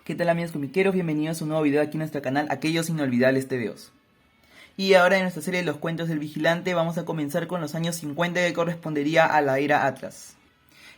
¿Qué tal amigos comiqueros? Bienvenidos a un nuevo video aquí en nuestro canal Aquellos Inolvidables TVOs. Y ahora en nuestra serie de los cuentos del vigilante vamos a comenzar con los años 50 que correspondería a la era Atlas.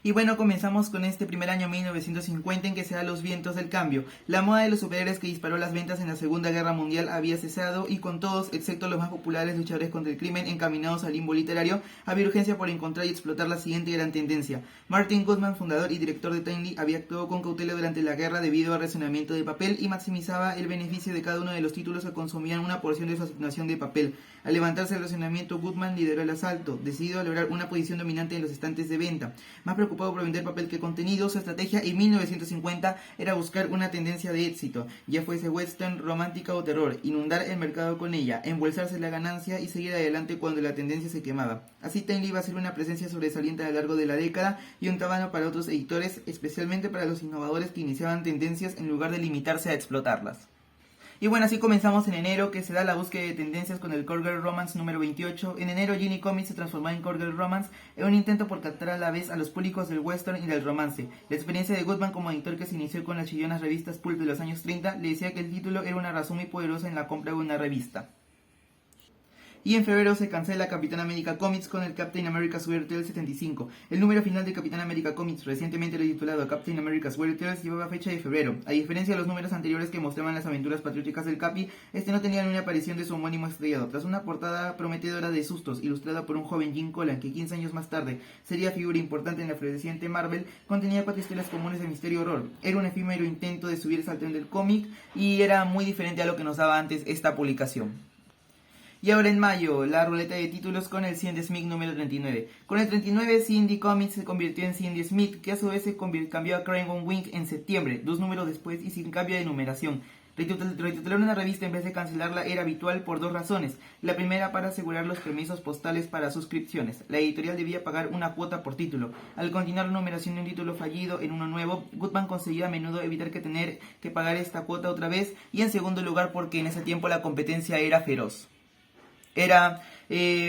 Y bueno, comenzamos con este primer año 1950 en que se dan los vientos del cambio. La moda de los superhéroes que disparó las ventas en la Segunda Guerra Mundial había cesado y con todos, excepto los más populares luchadores contra el crimen encaminados al limbo literario, había urgencia por encontrar y explotar la siguiente gran tendencia. Martin Goodman, fundador y director de Timely, había actuado con cautela durante la guerra debido al racionamiento de papel y maximizaba el beneficio de cada uno de los títulos que consumían una porción de su asignación de papel. Al levantarse el racionamiento, Goodman lideró el asalto, decidido a lograr una posición dominante en los estantes de venta. Más preocupado por vender papel que contenido, su estrategia en 1950 era buscar una tendencia de éxito, ya fuese western, romántica o terror, inundar el mercado con ella, embolsarse la ganancia y seguir adelante cuando la tendencia se quemaba. Así Timely iba a ser una presencia sobresaliente a lo largo de la década y un tabano para otros editores, especialmente para los innovadores que iniciaban tendencias en lugar de limitarse a explotarlas. Y bueno, así comenzamos en enero, que se da la búsqueda de tendencias con el Call Girl Romance número 28. En enero, Ginny Comics se transformó en Call Girl Romance en un intento por captar a la vez a los públicos del western y del romance. La experiencia de Goodman como editor, que se inició con las chillonas revistas pulp de los años 30, le decía que el título era una razón muy poderosa en la compra de una revista. Y en febrero se cancela Capitán América Comics con el Captain America Sweater Tales 75. El número final de Capitán América Comics, recientemente retitulado Captain America Sweater Tales, llevaba fecha de febrero. A diferencia de los números anteriores que mostraban las aventuras patrióticas del Capi, este no tenía ni una aparición de su homónimo estrellado. Tras una portada prometedora de sustos, ilustrada por un joven Jim Collan, que 15 años más tarde sería figura importante en la floreciente Marvel, contenía 4 historias comunes de misterio y horror. Era un efímero intento de subirse al tren del cómic y era muy diferente a lo que nos daba antes esta publicación. Y ahora en mayo, la ruleta de títulos con el Cindy Smith número 39. Con el 39, Cindy Comics se convirtió en Cindy Smith, que a su vez se cambió a Craven Wing en septiembre, 2 números después y sin cambio de numeración. Retitular una revista en vez de cancelarla era habitual por 2 razones. La primera, para asegurar los permisos postales para suscripciones. La editorial debía pagar una cuota por título. Al continuar la numeración de un título fallido en uno nuevo, Goodman conseguía a menudo evitar tener que pagar esta cuota otra vez. Y en segundo lugar, porque en ese tiempo la competencia era feroz. Era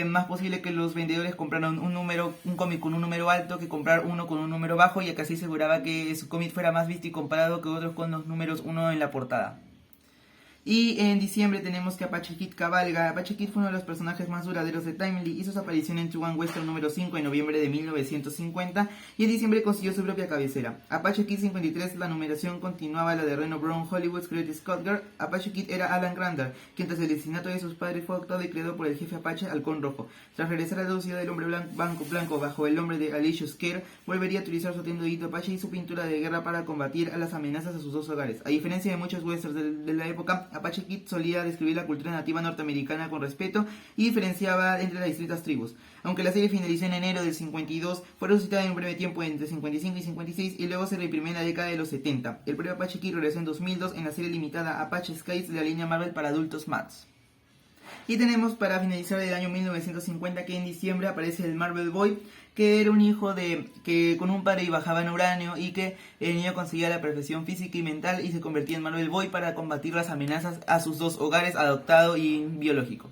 más posible que los vendedores compraran un cómic con un número alto que comprar uno con un número bajo, y que así aseguraba que su cómic fuera más visto y comparado que otros con los números 1 en la portada. Y en diciembre tenemos que Apache Kid cabalga. Apache Kid fue uno de los personajes más duraderos de Timely. Hizo su aparición en Two One Western número 5 en noviembre de 1950 y en diciembre consiguió su propia cabecera. Apache Kid 53, la numeración continuaba la de Reno Brown, Hollywood's Greatest Scott Girl. Apache Kid era Alan Grandar, quien tras el asesinato de sus padres fue adoptado y creado por el jefe Apache Halcón Rojo. Tras regresar a la ciudad del hombre blanco bajo el nombre de Alicious Care, volvería a utilizar su atuendo de Apache y su pintura de guerra para combatir a las amenazas a sus 2 hogares. A diferencia de muchos westerns de la época, Apache Kid solía describir la cultura nativa norteamericana con respeto y diferenciaba entre las distintas tribus. Aunque la serie finalizó en enero del 52, fue resucitada en un breve tiempo entre 55 y 56 y luego se reimprimió en la década de los 70. El propio Apache Kid regresó en 2002 en la serie limitada Apache Skies de la línea Marvel para adultos Mats. Y tenemos para finalizar el año 1950 que en diciembre aparece el Marvel Boy, que era un hijo que con un padre bajaba en uranio y que el niño conseguía la perfección física y mental y se convertía en Marvel Boy para combatir las amenazas a sus 2 hogares, adoptado y biológico.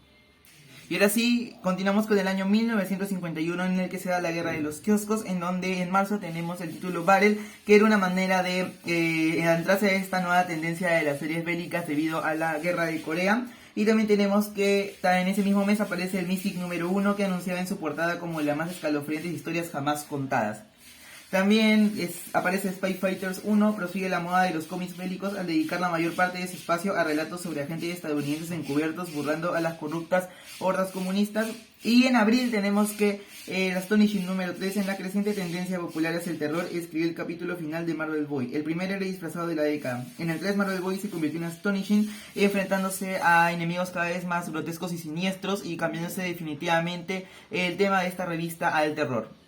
Y ahora sí, continuamos con el año 1951 en el que se da la guerra de los kioscos, en donde en marzo tenemos el título Battle, que era una manera de adentrarse a esta nueva tendencia de las series bélicas debido a la guerra de Corea. Y también tenemos que en ese mismo mes aparece el Mystic número 1, que anunciaba en su portada como la más escalofriante historias jamás contadas. También aparece Spy Fighters 1, prosigue la moda de los cómics bélicos al dedicar la mayor parte de su espacio a relatos sobre agentes estadounidenses encubiertos burlando a las corruptas hordas comunistas. Y en abril tenemos que el Astonishing número 3, en la creciente tendencia popular hacia el terror, escribió el capítulo final de Marvel Boy, el primer héroe disfrazado de la década. En el 3, Marvel Boy se convirtió en Astonishing, enfrentándose a enemigos cada vez más grotescos y siniestros y cambiándose definitivamente el tema de esta revista al terror.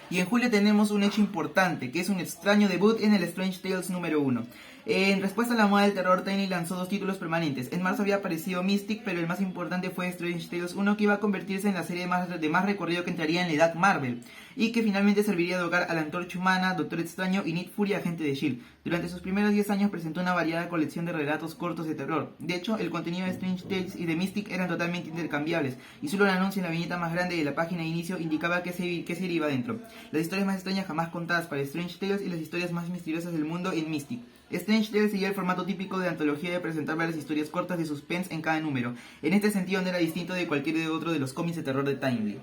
Y en julio tenemos un hecho importante, que es un extraño debut en el Strange Tales número 1. En respuesta a la moda del terror, Tiny lanzó 2 títulos permanentes. En marzo había aparecido Mystic, pero el más importante fue Strange Tales 1, que iba a convertirse en la serie de más recorrido que entraría en la edad Marvel, y que finalmente serviría de hogar a la Antorcha Humana, Doctor Extraño y Nick Fury, agente de S.H.I.E.L.D. Durante sus primeros 10 años presentó una variada colección de relatos cortos de terror. De hecho, el contenido de Strange Tales y de Mystic eran totalmente intercambiables, y solo el anuncio en la viñeta más grande de la página de inicio indicaba qué serie iba dentro. Las historias más extrañas jamás contadas para Strange Tales y las historias más misteriosas del mundo en Mystic. Strange debe seguir el formato típico de antología de presentar varias historias cortas de suspense en cada número. En este sentido no era distinto de cualquier otro de los cómics de terror de Timely.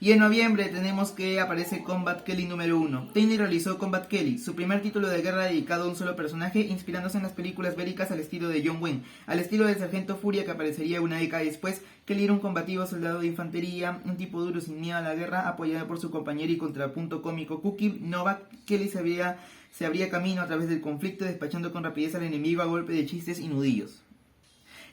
Y en noviembre tenemos que aparece Combat Kelly número 1. Timely realizó Combat Kelly, su primer título de guerra dedicado a un solo personaje, inspirándose en las películas bélicas al estilo de John Wayne. Al estilo del Sargento Furia que aparecería una década después, Kelly era un combativo soldado de infantería, un tipo duro sin miedo a la guerra, apoyado por su compañero y contrapunto cómico Cookie Novak. Kelly se abría camino a través del conflicto, despachando con rapidez al enemigo a golpe de chistes y nudillos.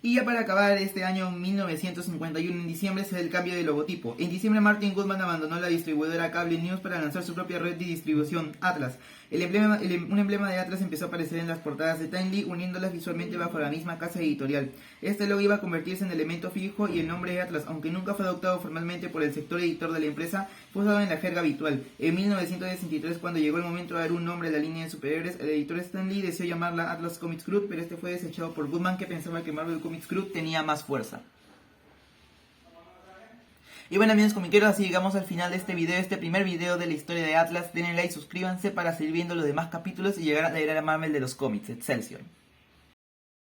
Y ya para acabar este año 1951, en diciembre, se da el cambio de logotipo. En diciembre, Martin Goodman abandonó la distribuidora Cable News para lanzar su propia red de distribución, Atlas. Un emblema de Atlas empezó a aparecer en las portadas de Timely, uniéndolas visualmente bajo la misma casa editorial. Este logo iba a convertirse en elemento fijo y el nombre de Atlas, aunque nunca fue adoptado formalmente por el sector editor de la empresa, fue usado en la jerga habitual. En 1963, cuando llegó el momento de dar un nombre a la línea de superhéroes, el editor Stan Lee deseó llamarla Atlas Comics Group, pero este fue desechado por Goodman, que pensaba que Marvel Comics Group tenía más fuerza. Y bueno, amigos comiqueros, así llegamos al final de este video, este primer video de la historia de Atlas. Denle like, suscríbanse para seguir viendo los demás capítulos y llegar a la era Marvel de los cómics. Excelsior.